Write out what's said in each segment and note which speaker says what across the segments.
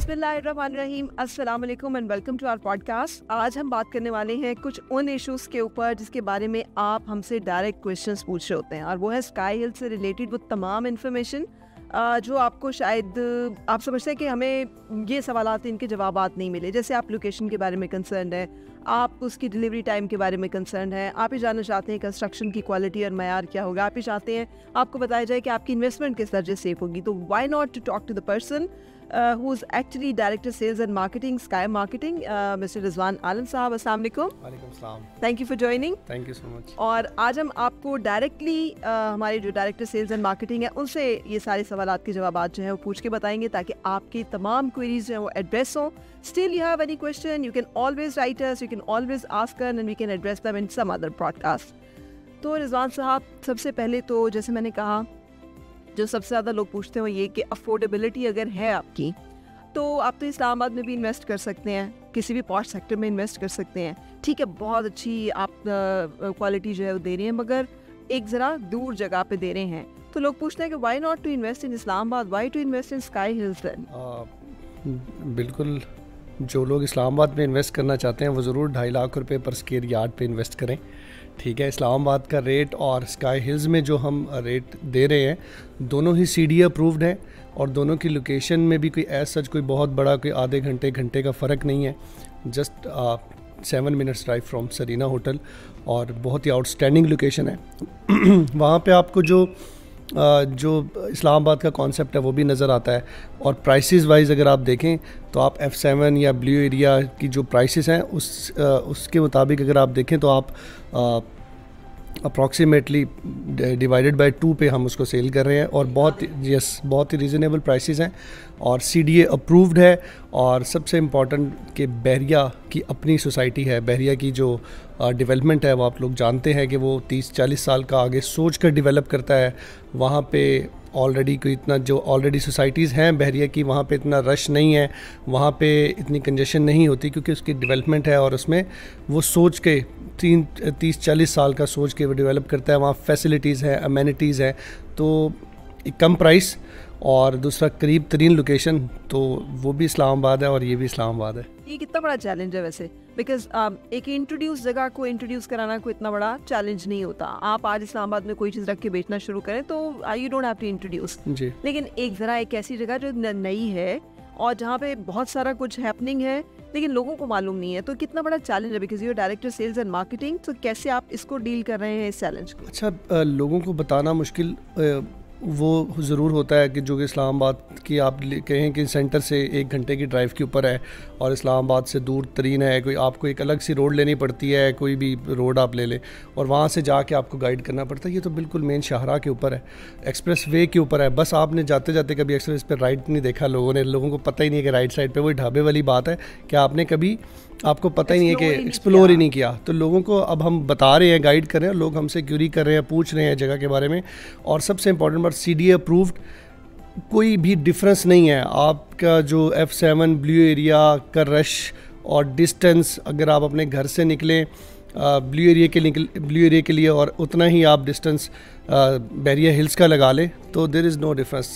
Speaker 1: बिस्मिल्लाहिर्रहमानिर्रहीम, अस्सलाम वालेकुम and welcome to our podcast. आज हम बात करने वाले हैं कुछ उन इश्यूज़ के ऊपर जिसके बारे में आप हमसे डायरेक्ट क्वेश्चंस पूछ रहे होते हैं, और वो है स्काई हिल से रिलेटेड वो तमाम इन्फॉर्मेशन जो आपको शायद आप समझते हैं कि हमें ये सवालात इनके जवाबात नहीं मिले। जैसे आप लोकेशन के बारे में कंसर्न है, आप उसकी डिलीवरी टाइम के बारे में कंसर्न है, आप ये जानना चाहते हैं कंस्ट्रक्शन की क्वालिटी और मयार क्या होगा, आप ये चाहते हैं आपको बताया जाए कि आपकी इन्वेस्टमेंट किस दर्जे सेफ होगी। तो why not to talk to the person who is actually Director Sales and Marketing, Sky Marketing, Mr. Rizwan Alam साहब। अस्सलाम वालेकुम।
Speaker 2: वालेकुम सलाम।
Speaker 1: Thank you for joining.
Speaker 2: Thank you so much.
Speaker 1: और आज हम आपको डायरेक्टली हमारे जो डायरेक्टर सेल्स एंड मार्केटिंग है उनसे ये सारे सवालात के जवाब जो है वो पूछ के बताएंगे, ताकि आपकी तमाम क्वेरीज जो है वो एड्रेस हो। Still you have any question, you can always write us, you can always ask us and we can address them in some other podcast. तो रिजवान साहब, सबसे पहले तो जैसे मैंने कहा, जो सबसे ज़्यादा लोग पूछते हैं ये कि अफोर्डेबिलिटी अगर है आपकी, तो आप तो इस्लामाबाद में भी इन्वेस्ट कर सकते हैं, किसी भी पॉश सेक्टर में इन्वेस्ट कर सकते हैं, ठीक है, बहुत अच्छी आप क्वालिटी जो है वो दे रहे हैं, मगर एक ज़रा दूर जगह पे दे रहे हैं। तो लोग पूछते हैं कि why not to invest in Islamabad, why to invest in Sky Hills then?
Speaker 2: बिल्कुल, जो लोग इस्लामाबाद में इन्वेस्ट करना चाहते हैं वो ज़रूर 2.5 लाख रुपए पर स्क्वायर यार्ड पे इन्वेस्ट करें, ठीक है। इस्लामाबाद का रेट और स्काई हिल्स में जो हम रेट दे रहे हैं, दोनों ही CDA अप्रूव्ड हैं, और दोनों की लोकेशन में भी कोई ऐसा सच कोई बहुत बड़ा कोई आधे घंटे का फ़र्क नहीं है। Just 7 minutes drive from Serena hotel, और बहुत ही आउटस्टैंडिंग लोकेशन है। वहाँ पे आपको जो इस्लामाबाद का कॉन्सेप्ट है वो भी नज़र आता है, और प्राइसेस वाइज अगर आप देखें तो आप F7 या ब्लू एरिया की जो प्राइसेस हैं उसके मुताबिक अगर आप देखें तो आप अप्रॉक्सीमेटली डिवाइडेड बाय 2 पे हम उसको सेल कर रहे हैं, और बहुत ही रीज़नेबल प्राइसेस हैं, और CDA अप्रूव्ड है। और सबसे इम्पॉर्टेंट कि बहरिया की अपनी सोसाइटी है, बहरिया की जो डेवलपमेंट है वो आप लोग जानते हैं कि वो 30-40 साल का आगे सोच कर डेवलप करता है। वहाँ पे ऑलरेडी कोई इतना जो ऑलरेडी सोसाइटीज़ हैं बहरिया की, वहाँ पे इतना रश नहीं है, वहाँ पे इतनी कंजेशन नहीं होती, क्योंकि उसकी डेवलपमेंट है और उसमें वो सोच के 30-40 साल का सोच के वो डेवलप करता है। वहाँ फैसिलिटीज़ हैं, अमेनिटीज़ हैं, तो एक कम प्राइस, और दूसरा करीब तरीन लोकेशन, तो वो भी इस्लामाबाद है और ये भी इस्लामाबाद है।
Speaker 1: ये कितना बड़ा चैलेंज है वैसे, बिकॉज एक इंट्रोड्यूस जगह को इंट्रोड्यूस कराना कोई इतना बड़ा चैलेंज नहीं होता। आप आज इस्लामाबाद में कोई चीज़ रख के बेचना शुरू करें तो you don't have to introduce जी, लेकिन एक ऐसी जगह जो नई है और जहाँ पे बहुत सारा कुछ हैपनिंग है लेकिन लोगों को मालूम नहीं है, तो कितना बड़ा चैलेंज है, because you are director sales and marketing. तो कैसे आप इसको डील कर रहे हैं इस चैलेंज को?
Speaker 2: अच्छा, लोगों को बताना मुश्किल वो ज़रूर होता है कि जो कि इस्लामाबाद की आप कहें कि सेंटर से 1 घंटे की ड्राइव के ऊपर है और इस्लामाबाद से दूर तरीन है, कोई आपको एक अलग सी रोड लेनी पड़ती है, कोई भी रोड आप ले लें और वहाँ से जाके आपको गाइड करना पड़ता है। ये तो बिल्कुल मेन शाहरा के ऊपर है, एक्सप्रेस वे के ऊपर है। बस आपने जाते जाते कभी एक्सप्रेस पे राइट नहीं देखा लोगों को पता ही नहीं है कि राइट साइड पे वही ढाबे वाली बात है कि आपने कभी आपको पता ही नहीं है कि एक्सप्लोर ही नहीं किया। तो लोगों को अब हम बता रहे हैं, गाइड कर रहे हैं, लोग हमसे क्यूरी कर रहे हैं, पूछ रहे हैं जगह के बारे में। और सबसे इम्पॉर्टेंट बात, CDA अप्रूव्ड, कोई भी डिफरेंस नहीं है। आपका जो F7 ब्लू एरिया का रश और डिस्टेंस, अगर आप अपने घर से निकलें ब्लू एरिया के लिए और उतना ही आप डिस्टेंस बहरिया हिल्स का लगा लें, तो there is no difference,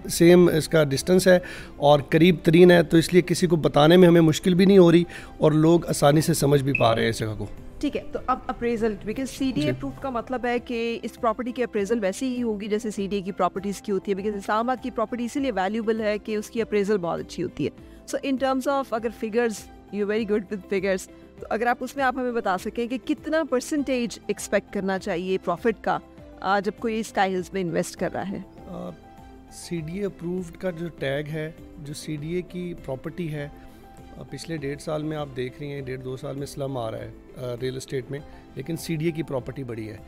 Speaker 2: same इसका डिस्टेंस है और करीब तरीन है। तो इसलिए किसी को बताने में हमें मुश्किल भी नहीं हो रही और लोग आसानी से समझ भी पा रहे हैं इस जगह को।
Speaker 1: ठीक है, तो अब अप्रेजल, बिकॉज CDA अप्रूव का मतलब है कि इस प्रॉपर्टी की अप्रेजल वैसी ही होगी जैसे CDA की प्रॉपर्टीज़ की होती है, बिकॉज इस्लामाबाद की प्रॉपर्टी इसीलिए वैल्यूबल है कि उसकी अप्रेजल बहुत अच्छी होती है। सो इन टर्म्स ऑफ अगर figures, you very good with figures, तो अगर आप उसमें आप हमें बता सकें कि कितना परसेंटेज एक्सपेक्ट करना चाहिए प्रॉफिट का जब कोई स्काई हिल्स में इन्वेस्ट कर रहा है?
Speaker 2: CDA अप्रूव्ड का जो टैग है, जो CDA की प्रॉपर्टी है, पिछले 1.5 साल में आप देख रही हैं, 1.5-2 साल में स्लम आ रहा है रियल एस्टेट में, लेकिन CDA की प्रॉपर्टी बड़ी है,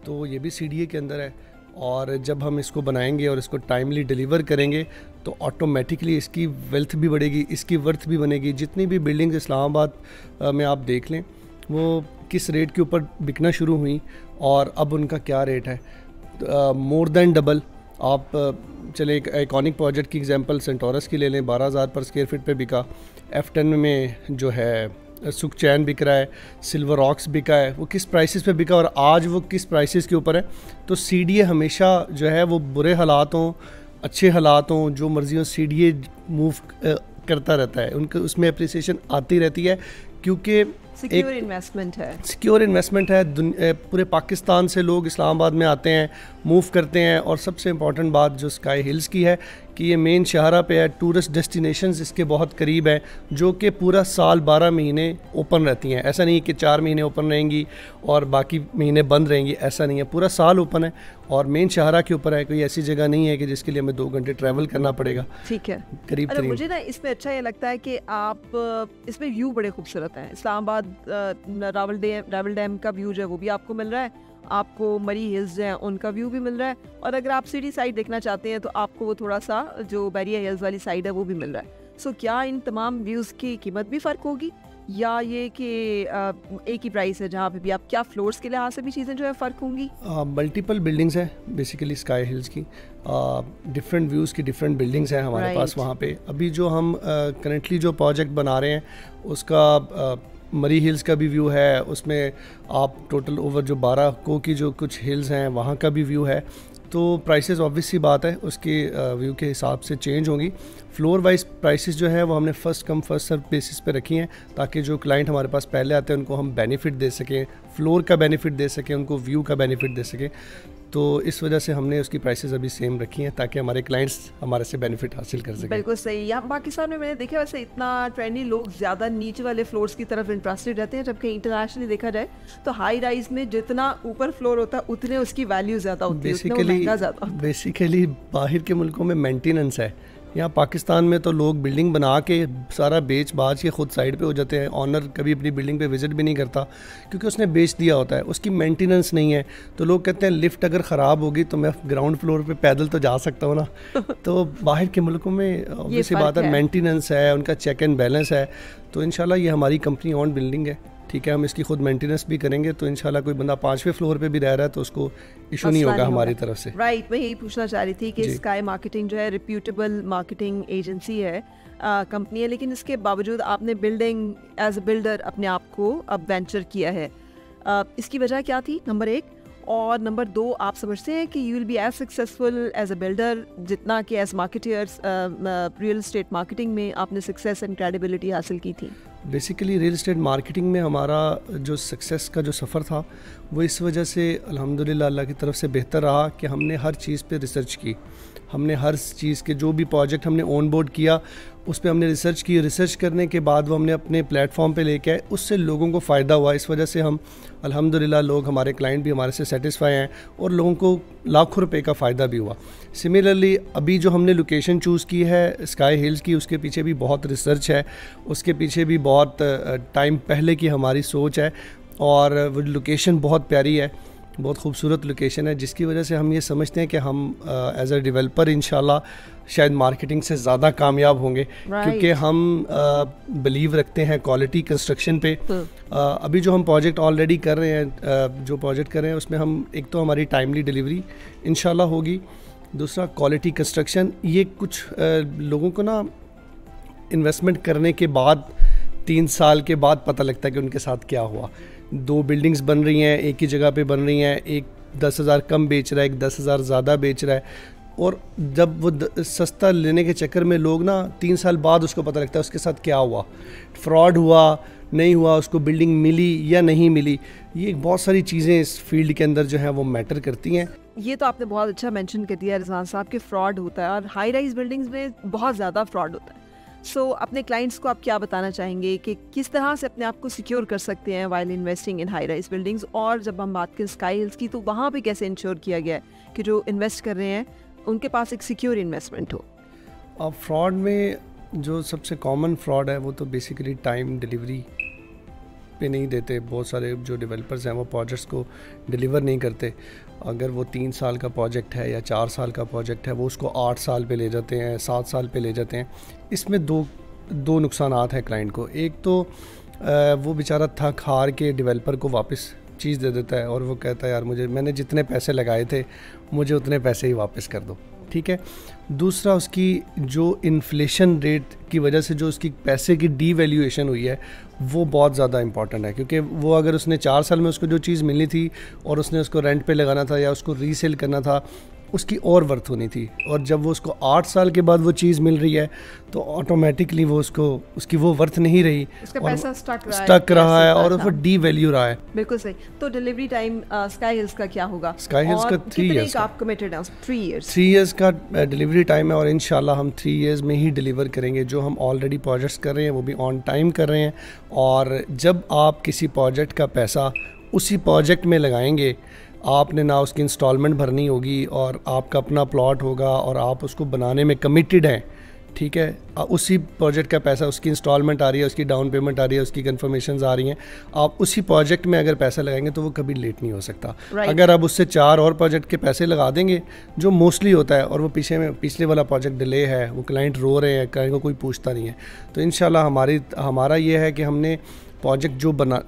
Speaker 2: तो ये भी CDA के अंदर है। और जब हम इसको बनाएंगे और इसको टाइमली डिलीवर करेंगे तो ऑटोमेटिकली इसकी वेल्थ भी बढ़ेगी, इसकी वर्थ भी बनेगी। जितनी भी बिल्डिंग्स इस्लामाबाद में आप देख लें, वो किस रेट के ऊपर बिकना शुरू हुई और अब उनका क्या रेट है, मोर देन डबल। आप चले एक आइकॉनिक प्रोजेक्ट की एग्जांपल सेंटोरस की ले लें, 12,000 पर स्क्वायर फीट पे बिका। F10 में जो है सुखचैन बिक रहा है, सिल्वर रॉक्स बिका है, वो किस प्राइसेस पे बिका और आज वो किस प्राइसेस के ऊपर है। तो CDA हमेशा जो है वो बुरे हालात हों, अच्छे हालात हों, जो मर्जी हो, CDA मूव करता रहता है, उनको उसमें अप्रिसिएशन आती रहती है, क्योंकि
Speaker 1: सिक्योर इन्वेस्टमेंट है।
Speaker 2: सिक्योर इन्वेस्टमेंट है। पूरे पाकिस्तान से लोग इस्लामाबाद में आते हैं, मूव करते हैं। और सबसे इम्पॉर्टेंट बात जो स्काई हिल्स की है कि ये मेन शाहरा पे है, टूरिस्ट डेस्टिनेशंस इसके बहुत करीब है, जो कि पूरा साल 12 महीने ओपन रहती हैं। ऐसा नहीं कि 4 महीने ओपन रहेंगी और बाकी महीने बंद रहेंगी, ऐसा नहीं है, पूरा साल ओपन है। और मेन शाहरा के ऊपर है, कोई ऐसी जगह नहीं है कि जिसके लिए हमें 2 घंटे ट्रैवल करना पड़ेगा।
Speaker 1: ठीक है,
Speaker 2: करीब करीब।
Speaker 1: मुझे ना इसमें अच्छा ये लगता है कि आप इसमें व्यू बड़े खूबसूरत हैं। इस्लामाबाद रावल डैम का व्यू जो है वो भी आपको मिल रहा है, आपको मरी हिल्स जो हैं उनका व्यू भी मिल रहा है, और अगर आप सिटी साइड देखना चाहते हैं तो आपको वो थोड़ा सा जो बैरिया हिल्स वाली साइड है वो भी मिल रहा है। सो क्या इन तमाम व्यूज़ की कीमत भी फ़र्क होगी, या ये कि एक ही प्राइस है जहाँ पे भी आप, क्या फ्लोर्स के लिहाज से भी चीज़ें जो है फ़र्क होंगी?
Speaker 2: मल्टीपल बिल्डिंग्स हैं बेसिकली स्काई हिल्स की, डिफरेंट व्यूज़ की डिफरेंट बिल्डिंग्स हैं हमारे पास वहाँ पे। अभी जो हम करंटली जो प्रोजेक्ट बना रहे हैं उसका मरी हिल्स का भी व्यू है, उसमें आप टोटल ओवर जो 12 को की जो कुछ हिल्स हैं वहाँ का भी व्यू है। तो प्राइसेस ऑब्वियस सी बात है उसके व्यू के हिसाब से चेंज होंगी। फ्लोर वाइज प्राइसेस जो है वो हमने first come first serve basis पे रखी हैं, ताकि जो क्लाइंट हमारे पास पहले आते हैं उनको हम बेनिफिट दे सकें, फ्लोर का बेनिफिट दे सकें, उनको व्यू का बेनिफिट दे सकें। तो इस वजह से हमने उसकी प्राइसेस अभी सेम रखी हैं, ताकि हमारे क्लाइंट्स हमारे से बेनिफिट हासिल कर सकें।
Speaker 1: बिल्कुल सही। यहाँ पाकिस्तान में मैंने देखा वैसे इतना ट्रेंडी लोग ज़्यादा नीचे वाले फ्लोर्स की तरफ इंटरेस्टेड रहते हैं, जबकि इंटरनेशनली देखा जाए तो हाई राइज में जितना ऊपर फ्लोर होता है उतने उसकी वैल्यू ज़्यादा होती है।
Speaker 2: बेसिकली बाहर के मुल्कों में मेंटेनेंस है, यहाँ पाकिस्तान में तो लोग बिल्डिंग बना के सारा बेच बाज के खुद साइड पे हो जाते हैं। ऑनर कभी अपनी बिल्डिंग पे विज़िट भी नहीं करता, क्योंकि उसने बेच दिया होता है, उसकी मेंटेनेंस नहीं है। तो लोग कहते हैं लिफ्ट अगर ख़राब होगी तो मैं ग्राउंड फ्लोर पे पैदल तो जा सकता हूँ ना। तो बाहर के मुल्कों में ऑब्वियसली बात है, मेंटेनेंस है, उनका चेक एंड बैलेंस है। तो इंशाल्लाह ये हमारी कंपनी ओन बिल्डिंग है, ठीक है, हम इसकी खुद मेंटेनेंस भी करेंगे, तो इंशाल्लाह कोई बंदा 5वें फ्लोर पे भी रह रहा है तो उसको इशू नहीं होगा हमारी तरफ से।
Speaker 1: राइट, मैं यही पूछना चाह रही थी कि स्काई मार्केटिंग जो है रिप्यूटेबल मार्केटिंग एजेंसी है, कंपनी है, लेकिन इसके बावजूद आपने बिल्डिंग एज अ बिल्डर अपने आप को अब वेंचर किया है। इसकी वजह क्या थी, नंबर 1? और नंबर 2, आप समझते हैं कि you will be as successful as a builder जितना कि as marketers real estate marketing में आपने सक्सेस एंड क्रेडिबिलिटी हासिल की थी?
Speaker 2: बेसिकली रियल एस्टेट मार्केटिंग में हमारा जो सक्सेस का जो सफ़र था वो इस वजह से अल्हम्दुलिल्लाह अल्लाह की तरफ से बेहतर रहा कि हमने हर चीज़ पे रिसर्च की। हमने हर चीज़ के जो भी प्रोजेक्ट हमने ऑन बोर्ड किया उस पर हमने रिसर्च की। रिसर्च करने के बाद वो हमने अपने प्लेटफॉर्म पे लेके आए, उससे लोगों को फ़ायदा हुआ। इस वजह से हम अल्हम्दुलिल्लाह लोग, हमारे क्लाइंट भी हमारे से सेटिस्फाई हैं और लोगों को लाखों रुपए का फ़ायदा भी हुआ। सिमिलरली अभी जो हमने लोकेशन चूज़ की है स्काई हिल्स की, उसके पीछे भी बहुत रिसर्च है, उसके पीछे भी बहुत टाइम पहले की हमारी सोच है, और वो लोकेशन बहुत प्यारी है, बहुत खूबसूरत लोकेशन है, जिसकी वजह से हम ये समझते हैं कि हम एज अ डेवलपर इंशाल्लाह शायद मार्केटिंग से ज़्यादा कामयाब होंगे, क्योंकि हम बिलीव रखते हैं क्वालिटी कंस्ट्रक्शन पे। अभी जो हम प्रोजेक्ट ऑलरेडी कर रहे हैं, जो प्रोजेक्ट कर रहे हैं उसमें हम, एक तो हमारी टाइमली डिलीवरी इंशाल्लाह होगी, दूसरा क्वालिटी कंस्ट्रक्शन। ये कुछ लोगों को ना इन्वेस्टमेंट करने के बाद 3 साल के बाद पता लगता है कि उनके साथ क्या हुआ। 2 बिल्डिंग्स बन रही हैं, एक ही जगह पे बन रही हैं, एक 10,000 कम बेच रहा है, एक 10,000 ज़्यादा बेच रहा है, और जब वो सस्ता लेने के चक्कर में लोग ना 3 साल बाद उसको पता लगता है उसके साथ क्या हुआ, फ्रॉड हुआ नहीं हुआ, उसको बिल्डिंग मिली या नहीं मिली। ये बहुत सारी चीज़ें इस फील्ड के अंदर जो है वो मैटर करती हैं।
Speaker 1: ये तो आपने बहुत अच्छा मेंशन कर दिया रिजवान साहब कि फ्रॉड होता है, और हाई राइज बिल्डिंग्स में बहुत ज़्यादा फ्रॉड होता है। सो अपने क्लाइंट्स को आप क्या बताना चाहेंगे कि किस तरह से अपने आप को सिक्योर कर सकते हैं while investing in high rise buildings? और जब हम बात करें स्काई हिल्स की, तो वहाँ पे कैसे इंश्योर किया गया है कि जो इन्वेस्ट कर रहे हैं उनके पास एक सिक्योर इन्वेस्टमेंट हो?
Speaker 2: अब फ्रॉड में जो सबसे कॉमन फ्रॉड है वो तो बेसिकली टाइम डिलीवरी पे नहीं देते। बहुत सारे जो डेवलपर्स हैं वो प्रोजेक्ट्स को डिलीवर नहीं करते। अगर वो 3 साल का प्रोजेक्ट है या 4 साल का प्रोजेक्ट है, वो उसको 8 साल पे ले जाते हैं, 7 साल पे ले जाते हैं। इसमें दो नुकसानात हैं क्लाइंट को। एक तो वो बेचारा थक हार के डेवलपर को वापस चीज़ दे देता है और वो कहता है यार मैंने जितने पैसे लगाए थे मुझे उतने पैसे ही वापस कर दो, ठीक है। दूसरा, उसकी जो इन्फ्लेशन रेट की वजह से जो उसकी पैसे की डीवैल्यूएशन हुई है वो बहुत ज़्यादा इंपॉर्टेंट है, क्योंकि वो अगर उसने 4 साल में उसको जो चीज़ मिलनी थी और उसने उसको रेंट पे लगाना था या उसको रीसेल करना था, उसकी और वर्थ होनी थी, और जब वो उसको 8 साल के बाद वो चीज़ मिल रही है तो ऑटोमेटिकली वो उसकी वो वर्थ नहीं रही,
Speaker 1: उसका पैसा
Speaker 2: स्टक रहा है और वो डी वैल्यू रहा है।
Speaker 1: बिल्कुल सही। तो डिलीवरी टाइम स्काई हिल्स का क्या होगा?
Speaker 2: स्काई हिल्स का 3 इयर्स
Speaker 1: आप कमिटेड हैं? 3
Speaker 2: इयर्स का डिलीवरी टाइम है, और इंशाल्लाह हम 3 इयर्स में ही डिलीवर करेंगे। जो हम ऑलरेडी प्रोजेक्ट्स कर रहे हैं वो भी ऑन टाइम कर रहे हैं, और जब आप किसी प्रोजेक्ट का पैसा उसी प्रोजेक्ट में लगाएंगे, आपने ना उसकी इंस्टॉलमेंट भरनी होगी और आपका अपना प्लॉट होगा और आप उसको बनाने में कमिटेड हैं, ठीक है, उसी प्रोजेक्ट का पैसा, उसकी इंस्टॉलमेंट आ रही है, उसकी डाउन पेमेंट आ रही है, उसकी कन्फर्मेशंस आ रही हैं, आप उसी प्रोजेक्ट में अगर पैसा लगाएंगे तो वो कभी लेट नहीं हो सकता। अगर आप उससे 4 और प्रोजेक्ट के पैसे लगा देंगे, जो मोस्टली होता है, और वो पिछले वाला प्रोजेक्ट डिले है, वो क्लाइंट रो रहे हैं, क्लाइंट को कोई पूछता नहीं है, तो इंशाल्लाह हमारा ये है कि हमने प्रोजेक्ट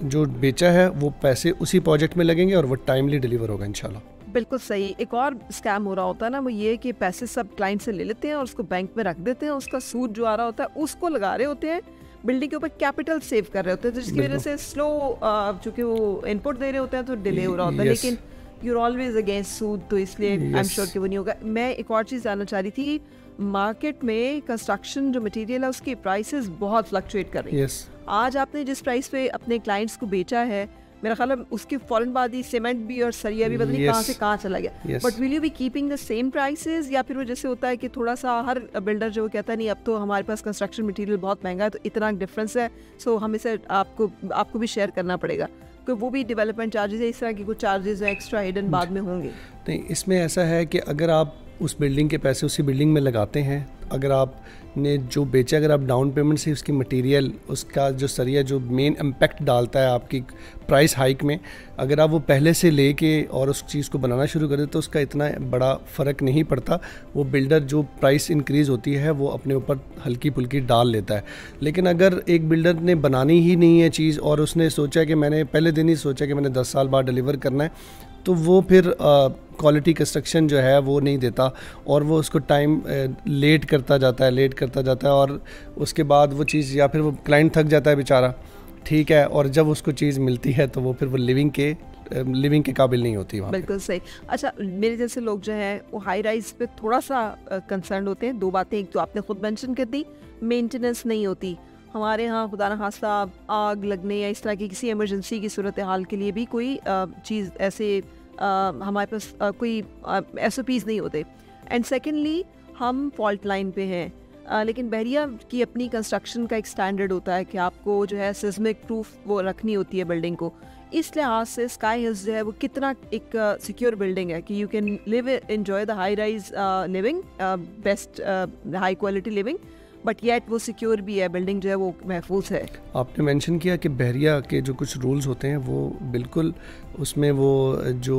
Speaker 2: जो बेचा है वो पैसे उसी प्रोजेक्ट में लगेंगे और वो टाइमली डिलीवर होगा इंशाल्लाह।
Speaker 1: बिल्कुल सही। एक और स्कैम हो रहा होता है ना, वो ये कि पैसे सब क्लाइंट से ले लेते हैं और उसको बैंक में रख देते हैं, उसका सूद जो आ रहा होता है उसको लगा रहे होते हैं, बिल्डिंग के ऊपर कैपिटल सेव कर रहे होते हैं, तो जिसकी वजह से स्लो, चूँकि वो इनपुट दे रहे होते हैं तो डिले हो रहा होता है। लेकिन यूर ऑलवेज अगेंस्ट सूद, तो इसलिए आई एम श्योर कि वो नहीं होगा। मैं एक और चीज़ जानना चाह रही थी, मार्केट में कंस्ट्रक्शन जो मटेरियल है उसकी प्राइसेस बहुत फ्लक्चुएट कर रही है। आज आपने जिस प्राइस पे अपने क्लाइंट्स को बेचा है, मेरा ख्याल है उसके फौरन बाद ही सीमेंट भी और सरिया भी पता नहीं कहाँ से कहाँ चला गया। But will you be keeping the same prices, या फिर वो जैसे होता है कि थोड़ा सा हर बिल्डर जो कहता है नहीं अब तो हमारे पास कंस्ट्रक्शन मटेरियल बहुत महंगा है तो इतना डिफरेंस है, सो हम इसे आपको भी शेयर करना पड़ेगा, क्योंकि वो भी डेवलपमेंट चार्जेस है, इस तरह की कुछ चार्जेस एक्स्ट्रा हिडन बाद में होंगे?
Speaker 2: नहीं, इसमें ऐसा है कि अगर आप उस बिल्डिंग के पैसे उसी बिल्डिंग में लगाते हैं, अगर आपने जो बेचा, अगर आप डाउन पेमेंट से उसकी मटेरियल, उसका जो सरिया जो मेन इम्पैक्ट डालता है आपकी प्राइस हाइक में, अगर आप वो पहले से लेके और उस चीज़ को बनाना शुरू कर दें तो उसका इतना बड़ा फ़र्क नहीं पड़ता। वो बिल्डर जो प्राइस इंक्रीज़ होती है वो अपने ऊपर हल्की फुल्की डाल लेता है। लेकिन अगर एक बिल्डर ने बनानी ही नहीं है चीज़ और उसने सोचा कि मैंने पहले दिन ही सोचा कि मैंने 10 साल बाद डिलीवर करना है, तो वो फिर क्वालिटी कंस्ट्रक्शन जो है वो नहीं देता और वो उसको टाइम लेट करता जाता है और उसके बाद वो चीज़, या फिर वो क्लाइंट थक जाता है बेचारा, ठीक है, और जब उसको चीज़ मिलती है तो वो फिर वो लिविंग के काबिल नहीं होती वहाँ।
Speaker 1: बिल्कुल सही। अच्छा, मेरे जैसे लोग जो हैं वो हाई राइज पे थोड़ा सा कंसर्न होते हैं। 2 बातें, एक तो आपने खुद मेंशन कर दी, मेंटेनेंस नहीं होती हमारे यहाँ, खुदा न खास्ता आग लगने या इस तरह की किसी इमरजेंसी की सूरत हाल के लिए भी कोई चीज़ ऐसे हमारे पास कोई SOPs नहीं होते। एंड सेकेंडली हम फॉल्ट लाइन पे हैं, लेकिन बहरिया की अपनी कंस्ट्रक्शन का एक स्टैंडर्ड होता है कि आपको जो है सिस्मिक प्रूफ वो रखनी होती है बिल्डिंग को। इस लिहाज से स्काई हिल्स जो है वो कितना एक सिक्योर बिल्डिंग है कि you can live enjoy the high rise living, best high quality living, but yet वो सिक्योर भी है, बिल्डिंग जो है वो महफूज है।
Speaker 2: आपने मेंशन किया कि बहरिया के जो कुछ रूल्स होते हैं वो बिल्कुल, उसमें वो जो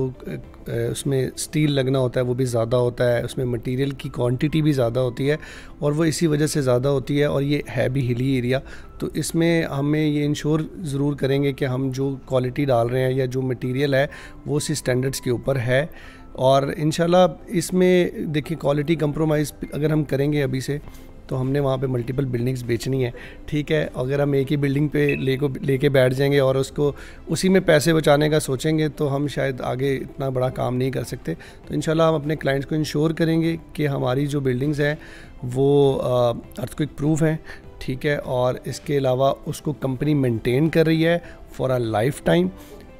Speaker 2: उसमें स्टील लगना होता है वो भी ज़्यादा होता है, उसमें मटेरियल की क्वांटिटी भी ज़्यादा होती है और वो इसी वजह से ज़्यादा होती है, और ये है भी हिली एरिया, तो इसमें हमें ये इंश्योर ज़रूर करेंगे कि हम जो क्वालिटी डाल रहे हैं या जो मटेरियल है वो उसी स्टैंडर्ड्स के ऊपर है। और इंशाल्लाह इसमें देखिए क्वालिटी कंप्रोमाइज़ अगर हम करेंगे अभी से, तो हमने वहाँ पे मल्टीपल बिल्डिंग्स बेचनी है, ठीक है। अगर हम एक ही बिल्डिंग पे लेके बैठ जाएंगे और उसको उसी में पैसे बचाने का सोचेंगे तो हम शायद आगे इतना बड़ा काम नहीं कर सकते। तो इंशाल्लाह हम अपने क्लाइंट्स को इंश्योर करेंगे कि हमारी जो बिल्डिंग्स हैं वो अर्थक्वेक प्रूफ हैं, ठीक है, और इसके अलावा उसको कंपनी मेंटेन कर रही है फॉर अ लाइफ टाइम,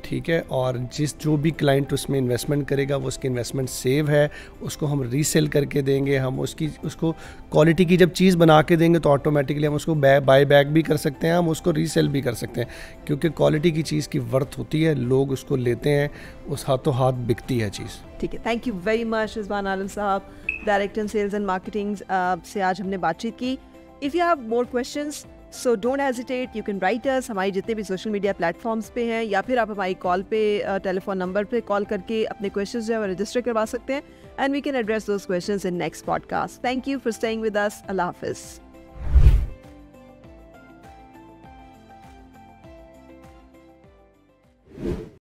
Speaker 2: ठीक है, और जो भी क्लाइंट उसमें इन्वेस्टमेंट करेगा वो उसकी इन्वेस्टमेंट सेव है, उसको हम रीसेल करके देंगे, हम उसको क्वालिटी की जब चीज़ बना के देंगे तो ऑटोमेटिकली हम उसको बाय बैक भी कर सकते हैं, हम उसको रीसेल भी कर सकते हैं, क्योंकि क्वालिटी की चीज़ की वर्थ होती है, लोग उसको लेते हैं, उस हाथों हाथ बिकती है चीज़।
Speaker 1: ठीक है, thank you very much Rizwan Alam साहब, डायरेक्टर सेल्स एंड मार्केटिंग से आज हमने बातचीत की। If you have more questions so don't hesitate, you can write अस, हमारी जितने भी सोशल मीडिया प्लेटफॉर्म्स पे हैं, या फिर आप हमारी कॉल पे टेलीफोन नंबर पे कॉल करके अपने क्वेश्चंस जो है वो रजिस्टर करवा सकते हैं, and we can address those questions in next podcast. Thank you for staying with us. अल्लाह हाफिज़।